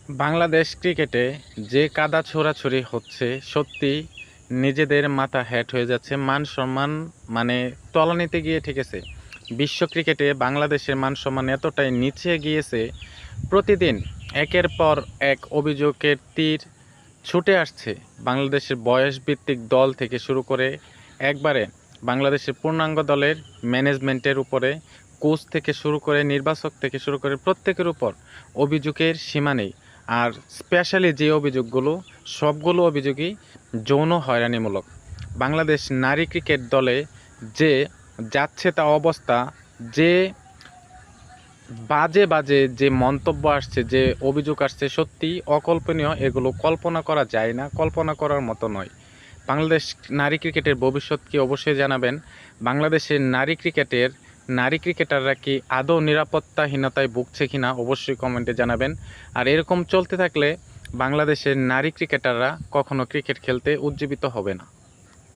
বাংলাদেশ ক্রিকেটে যে কাদা ছোড়াছুড়ি হচ্ছে, সত্যি নিজেদের মাথা হেঁট হয়ে যাচ্ছে। মান সম্মান মানে তলানিতে গিয়ে ঠেকেছে। বিশ্ব ক্রিকেটে বাংলাদেশের মান সম্মান এতটাই নিচে গিয়েছে, প্রতিদিন একের পর এক অভিযোগের তীর ছুটে আসছে। বাংলাদেশের বয়সভিত্তিক দল থেকে শুরু করে একবারে বাংলাদেশের পূর্ণাঙ্গ দলের ম্যানেজমেন্টের উপরে, কোচ থেকে শুরু করে নির্বাচক থেকে শুরু করে প্রত্যেকের উপর অভিযোগের সীমা নেই। আর স্পেশালি যে অভিযোগগুলো, সবগুলো অভিযোগই যৌন হয়রানিমূলক। বাংলাদেশ নারী ক্রিকেট দলে যে যাচ্ছে তা অবস্থা, যে বাজে বাজে যে মন্তব্য আসছে, যে অভিযোগ আসছে, সত্যি অকল্পনীয়। এগুলো কল্পনা করা যায় না, কল্পনা করার মতো নয়। বাংলাদেশ নারী ক্রিকেটের ভবিষ্যৎ কি অবশ্যই জানাবেন। বাংলাদেশের নারী ক্রিকেটাররা কি আদৌ নিরাপত্তাহীনতায় ভুগছে কিনা অবশ্যই কমেন্টে জানাবেন। আর এরকম চলতে থাকলে বাংলাদেশের নারী ক্রিকেটাররা কখনো ক্রিকেট খেলতে উজ্জীবিত হবে না।